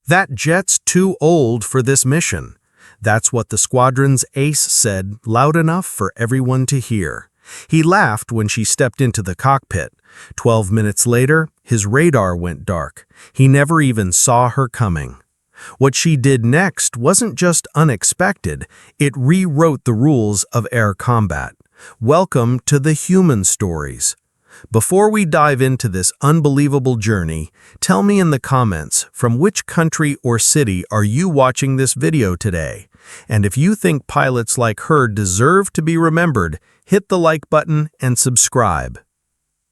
"That jet's too old for this mission." That's what the squadron's ace said, loud enough for everyone to hear. He laughed when she stepped into the cockpit. 12 minutes later, his radar went dark. He never even saw her coming. What she did next wasn't just unexpected, it rewrote the rules of air combat. Welcome to the human stories. Before we dive into this unbelievable journey, tell me in the comments from which country or city are you watching this video today? And if you think pilots like her deserve to be remembered, hit the like button and subscribe.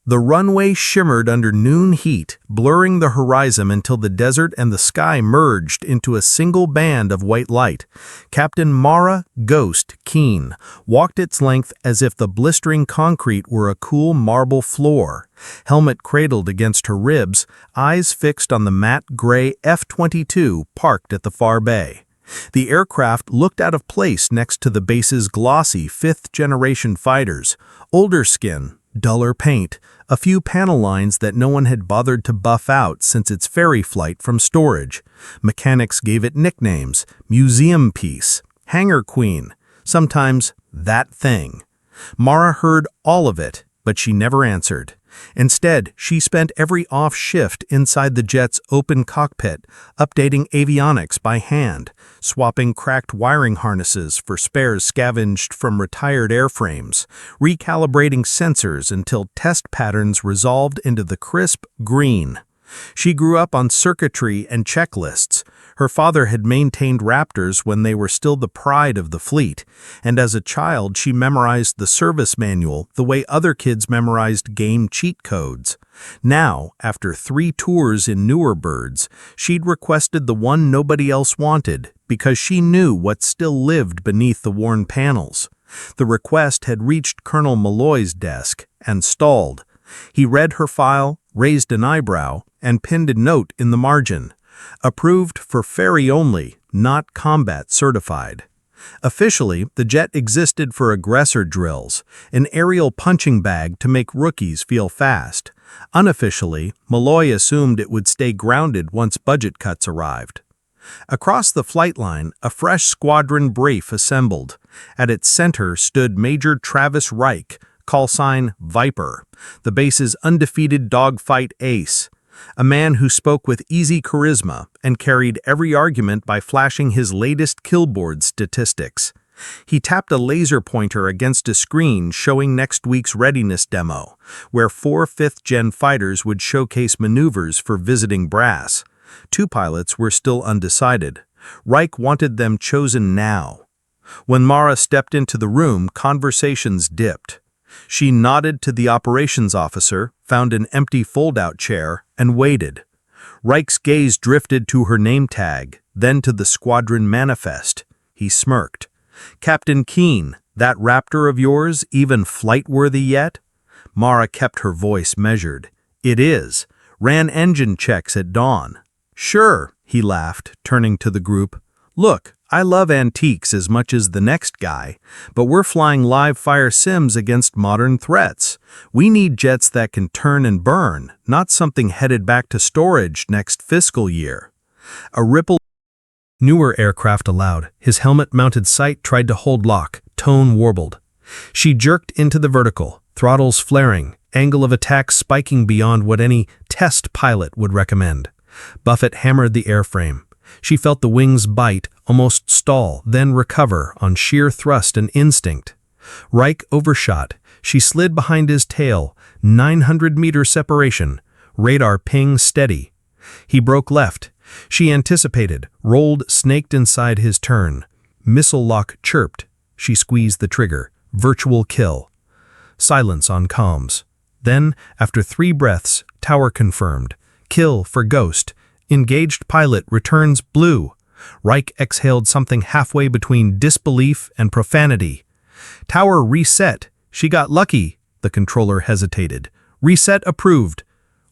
The runway shimmered under noon heat, blurring the horizon until the desert and the sky merged into a single band of white light. Captain Margaret Winters walked its length as if the blistering concrete were a cool marble floor. Helmet cradled against her ribs, eyes fixed on the matte gray F-22 parked at the far bay. The aircraft looked out of place next to the base's glossy fifth-generation fighters, older skin, duller paint, a few panel lines that no one had bothered to buff out since its ferry flight from storage. Mechanics gave it nicknames: Museum Piece, Hangar Queen, sometimes That Thing. Mara heard all of it, but she never answered. Instead, she spent every off shift inside the jet's open cockpit, updating avionics by hand, swapping cracked wiring harnesses for spares scavenged from retired airframes, recalibrating sensors until test patterns resolved into the crisp green. She grew up on circuitry and checklists. Her father had maintained Raptors when they were still the pride of the fleet, and as a child she memorized the service manual the way other kids memorized game cheat codes. Now, after 3 tours in newer birds, she'd requested the one nobody else wanted because she knew what still lived beneath the worn panels. The request had reached Colonel Malloy's desk and stalled. He read her file, raised an eyebrow, and pinned a note in the margin. Approved for ferry only, not combat certified. Officially, the jet existed for aggressor drills, an aerial punching bag to make rookies feel fast. Unofficially, Malloy assumed it would stay grounded once budget cuts arrived. Across the flight line, a fresh squadron brief assembled. At its center stood Major Travis Reich, call sign Viper, the base's undefeated dogfight ace. A man who spoke with easy charisma and carried every argument by flashing his latest killboard statistics. He tapped a laser pointer against a screen showing next week's readiness demo, where 4 5th-gen fighters would showcase maneuvers for visiting brass. 2 pilots were still undecided. Reich wanted them chosen now. When Mara stepped into the room, conversations dipped. She nodded to the operations officer, found an empty fold-out chair, and waited. Reich's gaze drifted to her name tag, then to the squadron manifest. He smirked. "Captain Keen, that Raptor of yours even flight-worthy yet?" Mara kept her voice measured. "It is. Ran engine checks at dawn." "Sure," he laughed, turning to the group. "Look, I love antiques as much as the next guy, but we're flying live fire sims against modern threats. We need jets that can turn and burn, not something headed back to storage next fiscal year." A ripple. Newer aircraft allowed. His helmet-mounted sight tried to hold lock, tone warbled. She jerked into the vertical, throttles flaring, angle of attack spiking beyond what any test pilot would recommend. Buffett hammered the airframe. She felt the wings bite, almost stall, then recover on sheer thrust and instinct. Reich overshot. She slid behind his tail, 900-meter separation. Radar ping steady. He broke left. She anticipated, rolled, snaked inside his turn. Missile lock chirped. She squeezed the trigger. Virtual kill. Silence on comms. Then, after 3 breaths, tower confirmed. Kill for Ghost. Engaged pilot returns blue. Reich exhaled something halfway between disbelief and profanity. Tower reset. She got lucky. The controller hesitated. Reset approved.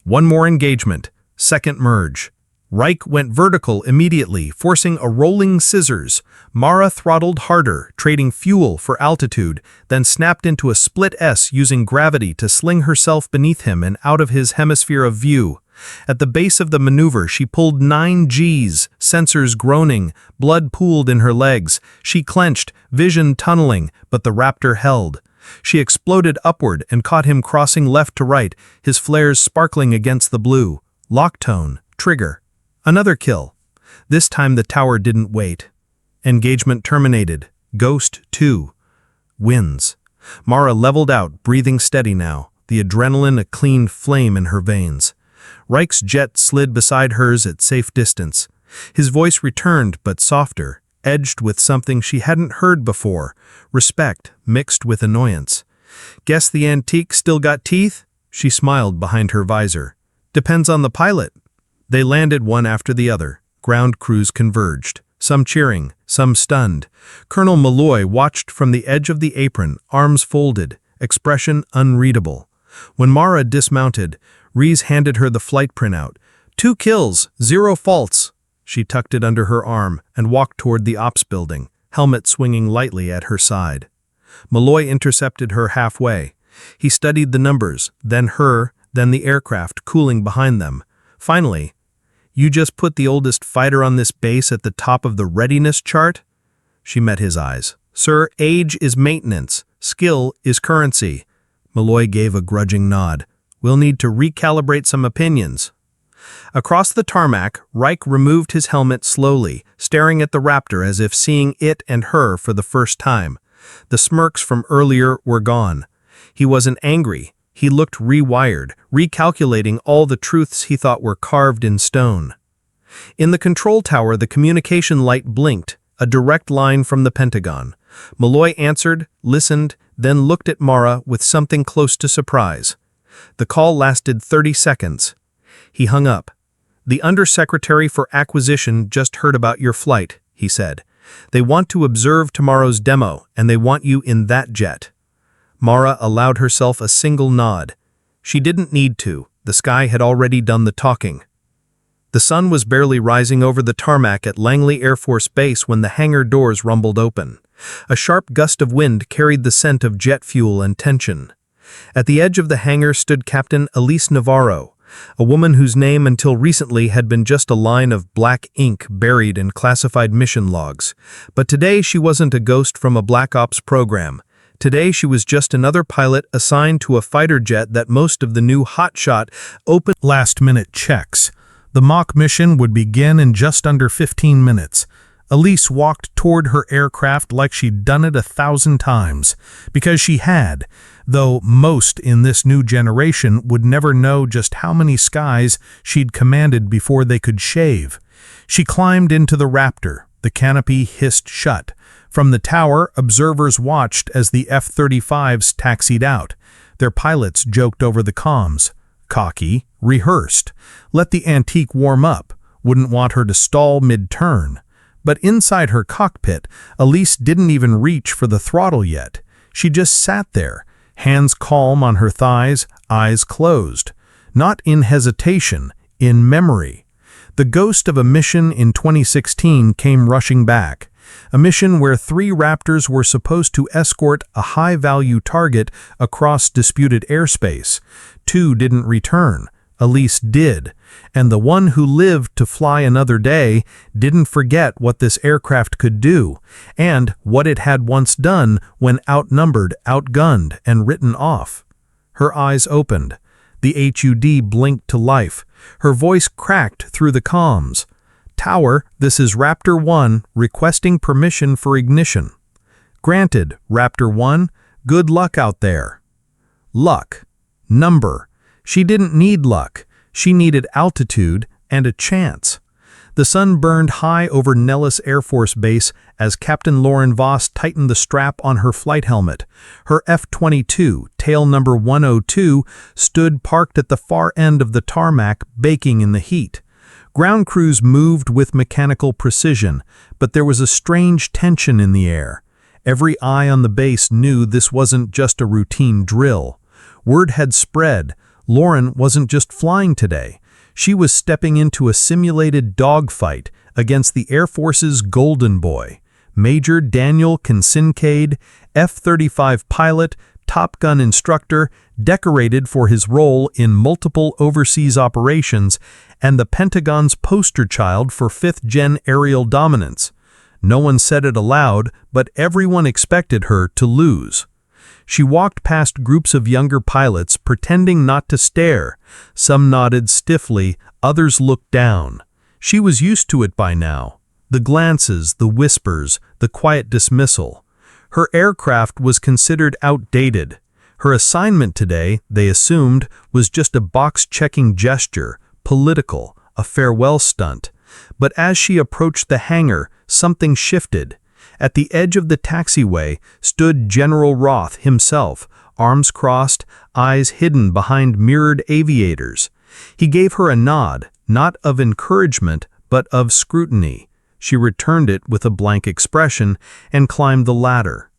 1 more engagement. Second merge. Reich went vertical immediately, forcing a rolling scissors. Mara throttled harder, trading fuel for altitude, then snapped into a split S using gravity to sling herself beneath him and out of his hemisphere of view. At the base of the maneuver, she pulled 9 Gs, sensors groaning, blood pooled in her legs. She clenched, vision tunneling, but the Raptor held. She exploded upward and caught him crossing left to right, his flares sparkling against the blue. Lock tone, trigger. Another kill. This time the tower didn't wait. Engagement terminated. Ghost 2 wins. Mara leveled out, breathing steady now, the adrenaline a clean flame in her veins. Reich's jet slid beside hers at safe distance. His voice returned, but softer, edged with something she hadn't heard before, respect mixed with annoyance. Guess the antique still got teeth? She smiled behind her visor. Depends on the pilot. They landed one after the other. Ground crews converged, some cheering, some stunned. Colonel Malloy watched from the edge of the apron, arms folded, expression unreadable. When Mara dismounted, Rees handed her the flight printout. 2 kills, 0 faults. She tucked it under her arm and walked toward the ops building, helmet swinging lightly at her side. Malloy intercepted her halfway. He studied the numbers, then her, then the aircraft cooling behind them. Finally, "You just put the oldest fighter on this base at the top of the readiness chart?" She met his eyes. "Sir, age is maintenance. Skill is currency." Malloy gave a grudging nod. "We'll need to recalibrate some opinions." Across the tarmac, Reich removed his helmet slowly, staring at the Raptor as if seeing it and her for the first time. The smirks from earlier were gone. He wasn't angry. He looked rewired, recalculating all the truths he thought were carved in stone. In the control tower, the communication light blinked, a direct line from the Pentagon. Malloy answered, listened, then looked at Mara with something close to surprise. The call lasted 30 seconds. He hung up. "The Undersecretary for Acquisition just heard about your flight," he said. "They want to observe tomorrow's demo, and they want you in that jet." Mara allowed herself a single nod. She didn't need to. The sky had already done the talking. The sun was barely rising over the tarmac at Langley Air Force Base when the hangar doors rumbled open. A sharp gust of wind carried the scent of jet fuel and tension. At the edge of the hangar stood Captain Elise Navarro, a woman whose name until recently had been just a line of black ink buried in classified mission logs. But today she wasn't a ghost from a Black Ops program. Today she was just another pilot assigned to a fighter jet that most of the new hotshot open last-minute checks. The mock mission would begin in just under 15 minutes. Elise walked toward her aircraft like she'd done it 1,000 times, because she had, though most in this new generation would never know just how many skies she'd commanded before they could shave. She climbed into the Raptor. The canopy hissed shut. From the tower, observers watched as the F-35s taxied out. Their pilots joked over the comms. Cocky, rehearsed. Let the antique warm up. Wouldn't want her to stall mid-turn. But inside her cockpit, Elise didn't even reach for the throttle yet. She just sat there, hands calm on her thighs, eyes closed. Not in hesitation, in memory. The ghost of a mission in 2016 came rushing back. A mission where 3 Raptors were supposed to escort a high-value target across disputed airspace. 2 didn't return. Elise did, and the one who lived to fly another day didn't forget what this aircraft could do, and what it had once done when outnumbered, outgunned, and written off. Her eyes opened. The HUD blinked to life. Her voice cracked through the comms. "Tower, this is Raptor 1 requesting permission for ignition." "Granted, Raptor 1. Good luck out there." Luck. Number. She didn't need luck. She needed altitude and a chance. The sun burned high over Nellis Air Force Base as Captain Lauren Voss tightened the strap on her flight helmet. Her F-22, tail number 102, stood parked at the far end of the tarmac, baking in the heat. Ground crews moved with mechanical precision, but there was a strange tension in the air. Every eye on the base knew this wasn't just a routine drill. Word had spread. Lauren wasn't just flying today. She was stepping into a simulated dogfight against the Air Force's golden boy, Major Daniel Kincaid, F-35 pilot, Top Gun instructor, decorated for his role in multiple overseas operations, and the Pentagon's poster child for fifth-gen aerial dominance. No one said it aloud, but everyone expected her to lose. She walked past groups of younger pilots, pretending not to stare. Some nodded stiffly, others looked down. She was used to it by now. The glances, the whispers, the quiet dismissal. Her aircraft was considered outdated. Her assignment today, they assumed, was just a box-checking gesture, political, a farewell stunt. But as she approached the hangar, something shifted. At the edge of the taxiway stood General Roth himself, arms crossed, eyes hidden behind mirrored aviators. He gave her a nod, not of encouragement, but of scrutiny. She returned it with a blank expression and climbed the ladder.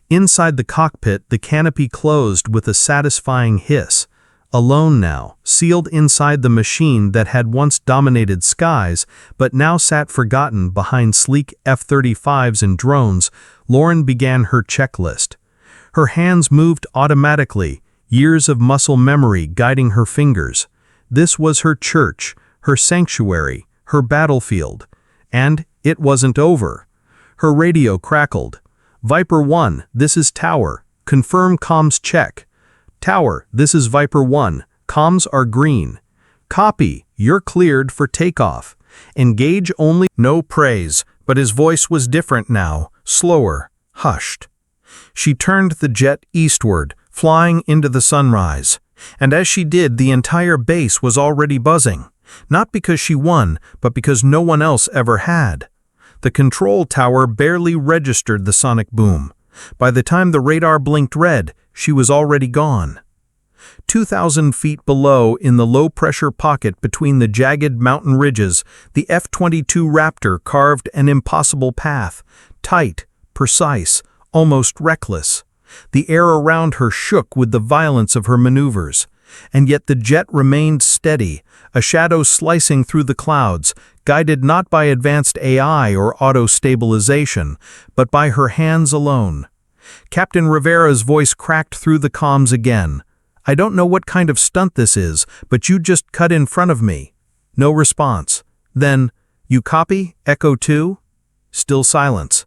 Inside the cockpit, the canopy closed with a satisfying hiss. Alone now, sealed inside the machine that had once dominated skies, but now sat forgotten behind sleek F-35s and drones, Lauren began her checklist. Her hands moved automatically, years of muscle memory guiding her fingers. This was her church, her sanctuary, her battlefield. And it wasn't over. Her radio crackled. Viper 1, this is Tower. Confirm comms check. Tower, this is Viper 1. Comms are green. Copy, you're cleared for takeoff. Engage only. No praise, but his voice was different now, slower, hushed. She turned the jet eastward, flying into the sunrise. And as she did, the entire base was already buzzing. Not because she won, but because no one else ever had. The control tower barely registered the sonic boom. By the time the radar blinked red, she was already gone. 2,000 feet below, in the low-pressure pocket between the jagged mountain ridges, the F-22 Raptor carved an impossible path, tight, precise, almost reckless. The air around her shook with the violence of her maneuvers. And yet the jet remained steady, a shadow slicing through the clouds, guided not by advanced AI or auto-stabilization, but by her hands alone. Captain Rivera's voice cracked through the comms again. "I don't know what kind of stunt this is, but you just cut in front of me." No response. Then, "You copy, Echo 2?" Still silence.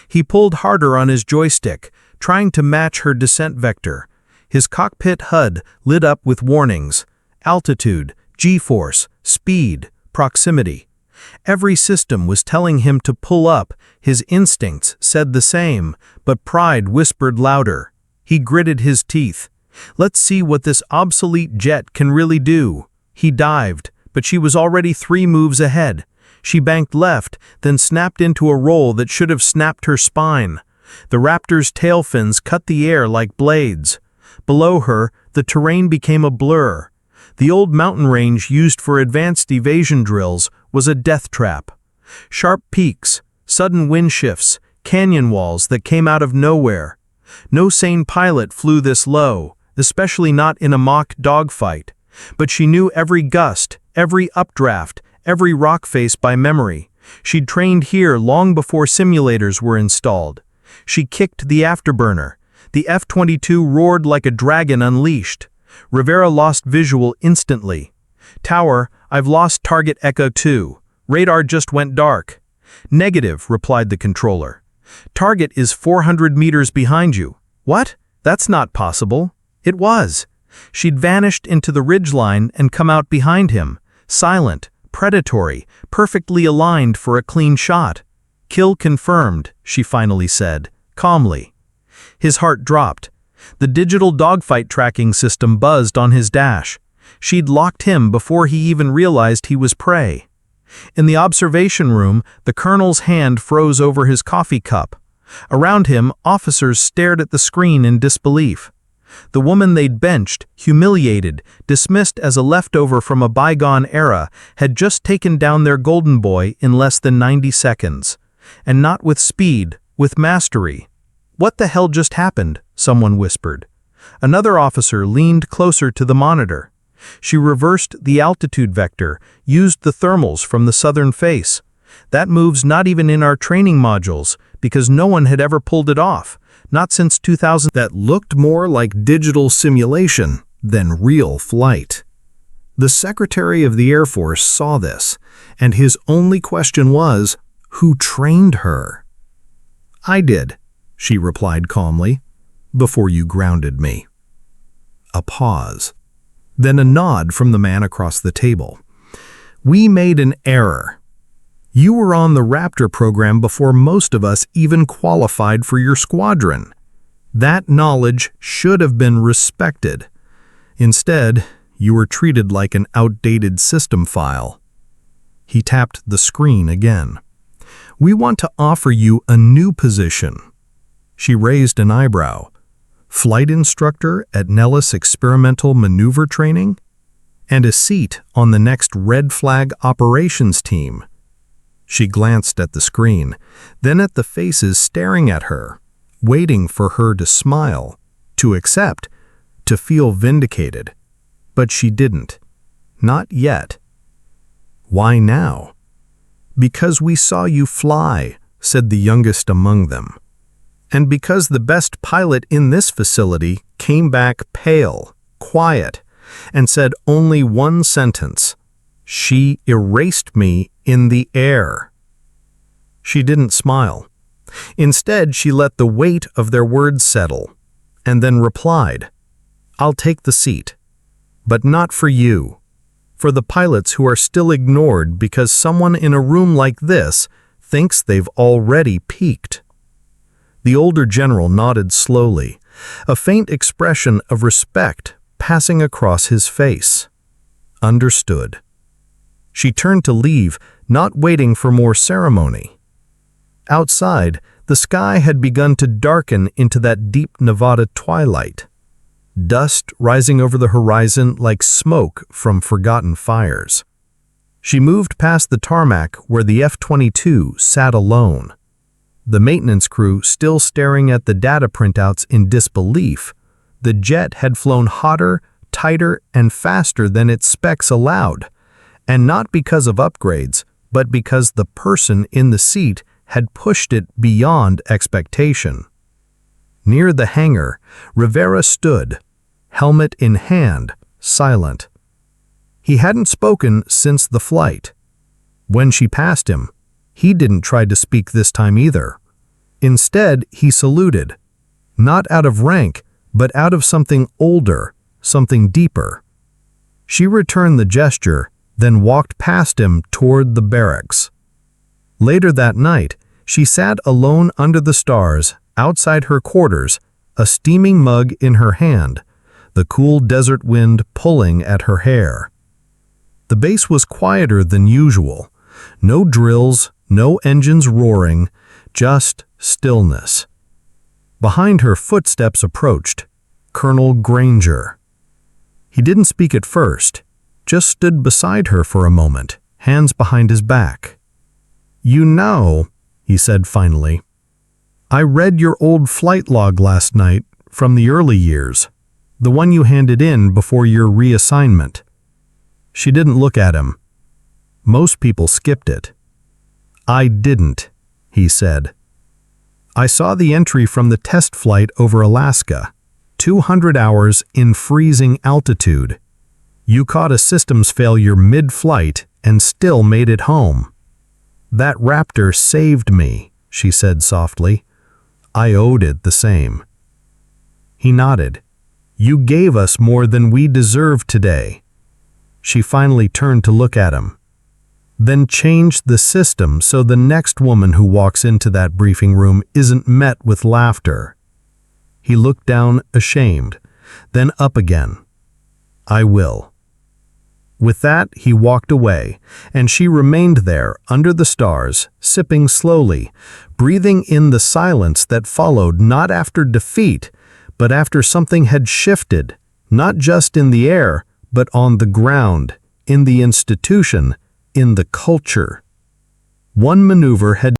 He pulled harder on his joystick, trying to match her descent vector. His cockpit HUD lit up with warnings. Altitude, G-force, speed, proximity. Every system was telling him to pull up. His instincts said the same, but pride whispered louder. He gritted his teeth. Let's see what this obsolete jet can really do. He dived, but she was already 3 moves ahead. She banked left, then snapped into a roll that should have snapped her spine. The Raptor's tail fins cut the air like blades. Below her, the terrain became a blur. The old mountain range used for advanced evasion drills was a death trap. Sharp peaks, sudden wind shifts, canyon walls that came out of nowhere. No sane pilot flew this low, especially not in a mock dogfight. But she knew every gust, every updraft, every rock face by memory. She'd trained here long before simulators were installed. She kicked the afterburner. The F-22 roared like a dragon unleashed. Rivera lost visual instantly. "Tower, I've lost target Echo 2. Radar just went dark." "Negative," replied the controller. "Target is 400 meters behind you." "What? That's not possible." It was. She'd vanished into the ridgeline and come out behind him, silent, predatory, perfectly aligned for a clean shot. "Kill confirmed," she finally said, calmly. His heart dropped. The digital dogfight tracking system buzzed on his dash. She'd locked him before he even realized he was prey. In the observation room, the colonel's hand froze over his coffee cup. Around him, officers stared at the screen in disbelief. The woman they'd benched, humiliated, dismissed as a leftover from a bygone era, had just taken down their golden boy in less than 90 seconds. And not with speed, with mastery. "What the hell just happened?" someone whispered. Another officer leaned closer to the monitor. She reversed the altitude vector, used the thermals from the southern face. That move's not even in our training modules, because no one had ever pulled it off. Not since 2000. That looked more like digital simulation than real flight. The Secretary of the Air Force saw this, and his only question was, who trained her? I did, she replied calmly, before you grounded me. A pause. Then a nod from the man across the table. We made an error. You were on the Raptor program before most of us even qualified for your squadron. That knowledge should have been respected. Instead, you were treated like an outdated system file. He tapped the screen again. We want to offer you a new position. She raised an eyebrow. Flight instructor at Nellis Experimental Maneuver Training? And a seat on the next Red Flag Operations team. She glanced at the screen, then at the faces staring at her, waiting for her to smile, to accept, to feel vindicated. But she didn't. Not yet. Why now? Because we saw you fly, said the youngest among them. And because the best pilot in this facility came back pale, quiet, and said only one sentence. She erased me in the air. She didn't smile. Instead, she let the weight of their words settle, and then replied, I'll take the seat, but not for you. For the pilots who are still ignored because someone in a room like this thinks they've already peaked. The older general nodded slowly, a faint expression of respect passing across his face. Understood. She turned to leave, not waiting for more ceremony. Outside, the sky had begun to darken into that deep Nevada twilight. Dust rising over the horizon like smoke from forgotten fires. She moved past the tarmac where the F-22 sat alone. The maintenance crew still staring at the data printouts in disbelief. The jet had flown hotter, tighter, and faster than its specs allowed. And not because of upgrades, but because the person in the seat had pushed it beyond expectation. Near the hangar, Rivera stood, helmet in hand, silent. He hadn't spoken since the flight. When she passed him, he didn't try to speak this time either. Instead, he saluted, not out of rank, but out of something older, something deeper. She returned the gesture, then walked past him toward the barracks. Later that night, she sat alone under the stars, outside her quarters, a steaming mug in her hand, the cool desert wind pulling at her hair. The base was quieter than usual. No drills, no engines roaring, just stillness. Behind her, footsteps approached. Colonel Granger. He didn't speak at first, just stood beside her for a moment, hands behind his back. You know, he said finally, I read your old flight log last night from the early years, the one you handed in before your reassignment. She didn't look at him. Most people skipped it. I didn't, he said. I saw the entry from the test flight over Alaska, 200 hours in freezing altitude. You caught a systems failure mid-flight and still made it home. That Raptor saved me, she said softly. I owed it the same. He nodded. You gave us more than we deserve today. She finally turned to look at him. Then changed the system so the next woman who walks into that briefing room isn't met with laughter. He looked down, ashamed, then up again. I will. With that, he walked away, and she remained there under the stars, sipping slowly, breathing in the silence that followed not after defeat, but after something had shifted, not just in the air, but on the ground, in the institution, in the culture. One maneuver had